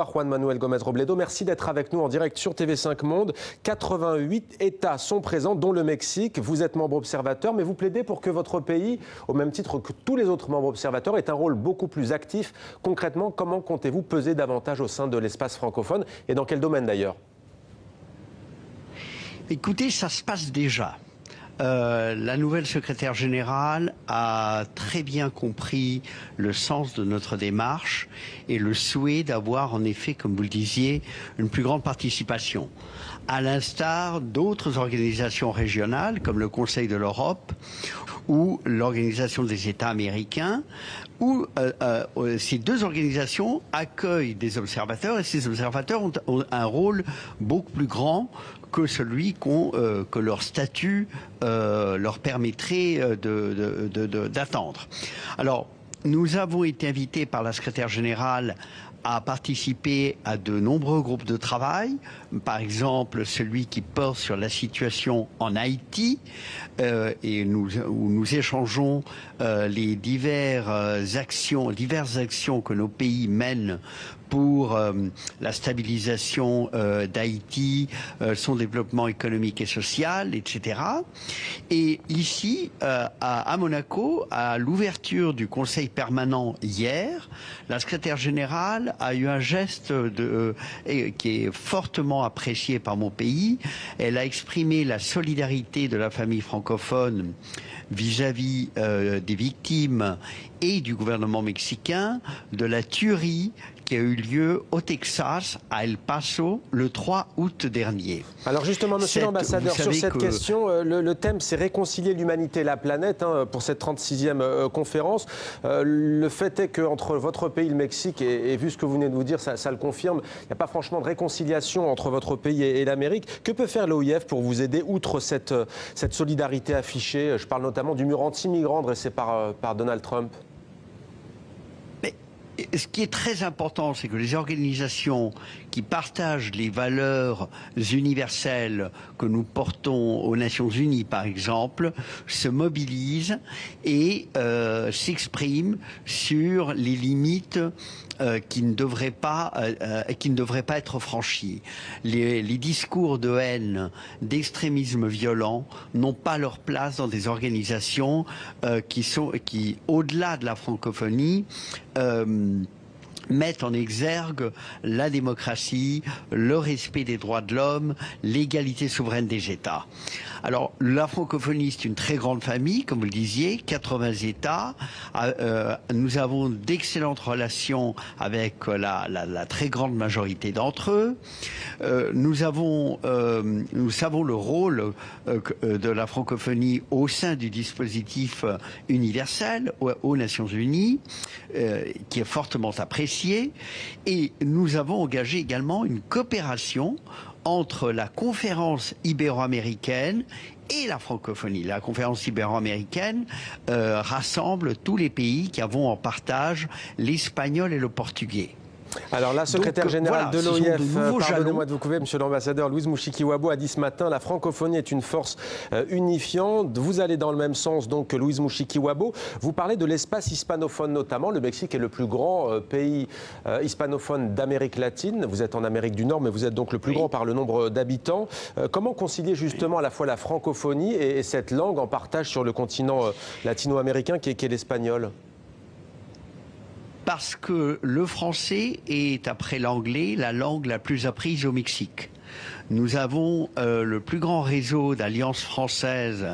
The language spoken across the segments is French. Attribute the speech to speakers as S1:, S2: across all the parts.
S1: Juan Manuel Gómez Robledo, merci d'être avec nous en direct sur TV5 Monde. 88 États sont présents, dont le Mexique. Vous êtes membre observateur, mais vous plaidez pour que votre pays, au même titre que tous les autres membres observateurs, ait un rôle beaucoup plus actif. Concrètement, comment comptez-vous peser davantage au sein de l'espace francophone et dans quel domaine d'ailleurs?
S2: Écoutez, ça se passe déjà. La nouvelle secrétaire générale a très bien compris le sens de notre démarche et le souhait d'avoir en effet, comme vous le disiez, une plus grande participation. À l'instar d'autres organisations régionales comme le Conseil de l'Europe ou l'Organisation des États américains, où ces deux organisations accueillent des observateurs et ces observateurs ont un rôle beaucoup plus grand que celui que leur statut leur permettrait d'attendre. Alors, nous avons été invités par la secrétaire générale à participer à de nombreux groupes de travail, par exemple celui qui porte sur la situation en Haïti, et où nous échangeons les diverses actions que nos pays mènent pour la stabilisation d'Haïti, son développement économique et social, etc. Et ici, à Monaco, à l'ouverture du Conseil permanent hier, la secrétaire générale a eu un geste qui est fortement apprécié par mon pays. Elle a exprimé la solidarité de la famille francophone vis-à-vis des victimes et du gouvernement mexicain de la tuerie qui a eu lieu au Texas, à El Paso, le 3 août dernier.
S1: Alors justement, monsieur l'ambassadeur, sur cette question, le thème c'est réconcilier l'humanité et la planète pour cette 36e conférence. Le fait est qu'entre votre pays, le Mexique, et vu ce que vous venez de vous dire, ça le confirme, il n'y a pas franchement de réconciliation entre votre pays et l'Amérique. Que peut faire l'OIF pour vous aider, outre cette solidarité affichée? Je parle notamment du mur anti-migrants dressé par Donald Trump.
S2: Ce qui est très important, c'est que les organisations qui partagent les valeurs universelles que nous portons aux Nations Unies, par exemple, se mobilisent et s'expriment sur les limites qui ne devraient pas être franchies. Les discours de haine, d'extrémisme violent n'ont pas leur place dans des organisations qui au-delà de la francophonie, mettent en exergue la démocratie, le respect des droits de l'homme, l'égalité souveraine des États. Alors, la francophonie, c'est une très grande famille, comme vous le disiez, 80 États. Nous avons d'excellentes relations avec la très grande majorité d'entre eux. Nous savons le rôle de la francophonie au sein du dispositif universel aux Nations Unies, qui est fortement apprécié. Et nous avons engagé également une coopération entre la conférence ibéro-américaine et la francophonie. La conférence ibéro-américaine rassemble tous les pays qui avons en partage l'espagnol et le portugais.
S1: Alors la secrétaire générale de l'OIF, pardonnez-moi de vous couper, monsieur l'ambassadeur, Louise Mushikiwabo a dit ce matin: la francophonie est une force unifiante. Vous allez dans le même sens donc que Louise Mushikiwabo. Vous parlez de l'espace hispanophone notamment. Le Mexique est le plus grand pays hispanophone d'Amérique latine. Vous êtes en Amérique du Nord, mais vous êtes donc le plus grand par le nombre d'habitants. Comment concilier justement à la fois la francophonie et cette langue en partage sur le continent latino-américain qui est l'espagnol?
S2: Parce que le français est, après l'anglais, la langue la plus apprise au Mexique. Nous avons le plus grand réseau d'alliances françaises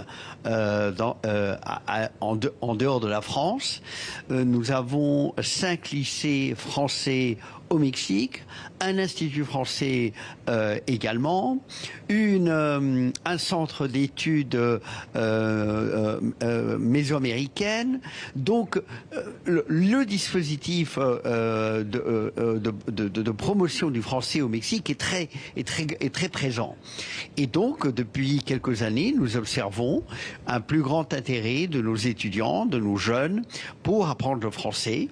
S2: en dehors de la France. Nous avons 5 lycées français au Mexique, un institut français également, un centre d'études mésoaméricaines. Donc le dispositif de promotion du français au Mexique est très très présent. Et donc, depuis quelques années, nous observons un plus grand intérêt de nos étudiants, de nos jeunes, pour apprendre le français.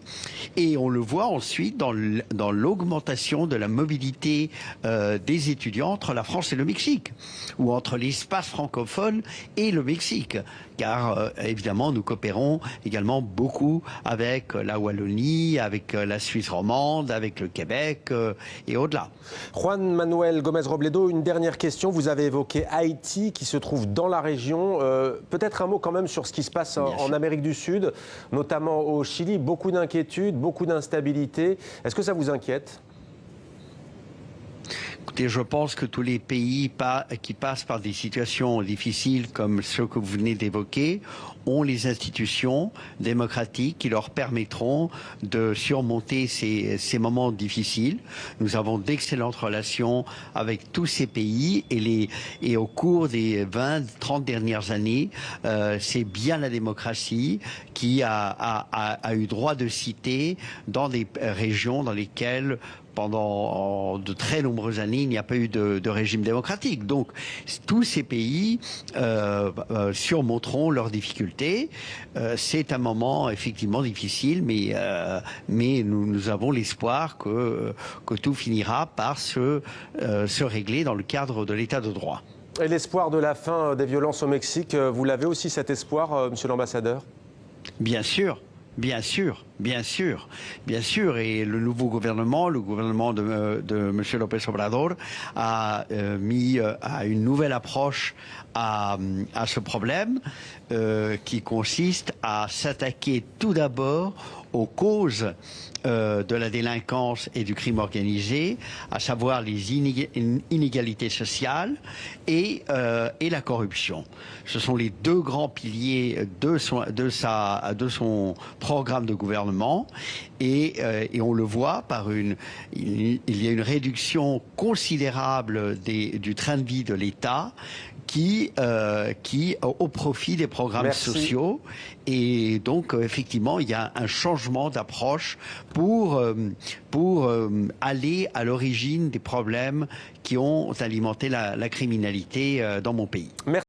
S2: Et on le voit ensuite dans l'augmentation de la mobilité des étudiants entre la France et le Mexique, ou entre l'espace francophone et le Mexique. Car évidemment, nous coopérons également beaucoup avec la Wallonie, avec la Suisse romande, avec le Québec et au-delà.
S1: Juan Manuel Gómez Robledo, une dernière question. Vous avez évoqué Haïti qui se trouve dans la région. Peut-être un mot quand même sur ce qui se passe en Amérique du Sud, notamment au Chili. Beaucoup d'inquiétudes, beaucoup d'instabilité. Est-ce que ça vous inquiète ?
S2: Écoutez, je pense que tous les pays qui passent par des situations difficiles comme ceux que vous venez d'évoquer ont les institutions démocratiques qui leur permettront de surmonter ces moments difficiles. Nous avons d'excellentes relations avec tous ces pays et au cours des 20-30 dernières années, c'est bien la démocratie qui a eu droit de cité dans des régions dans lesquelles pendant de très nombreuses années, il n'y a pas eu de régime démocratique. Donc, tous ces pays surmonteront leurs difficultés. C'est un moment effectivement difficile, mais nous avons l'espoir que tout finira par se régler dans le cadre de l'état de droit.
S1: Et l'espoir de la fin des violences au Mexique, vous l'avez aussi cet espoir, monsieur l'ambassadeur ?
S2: Bien sûr. Bien sûr, bien sûr, bien sûr. Et le nouveau gouvernement, le gouvernement de M. López Obrador, a mis à une nouvelle approche à ce problème qui consiste à s'attaquer tout d'abord aux causes de la délinquance et du crime organisé, à savoir les inégalités sociales et la corruption. Ce sont les deux grands piliers de son programme de gouvernement et on le voit il y a une réduction considérable du train de vie de l'État qui au profit des programmes sociaux. Et donc, effectivement, il y a un changement d'approche pour aller à l'origine des problèmes qui ont alimenté la criminalité dans mon pays. Merci.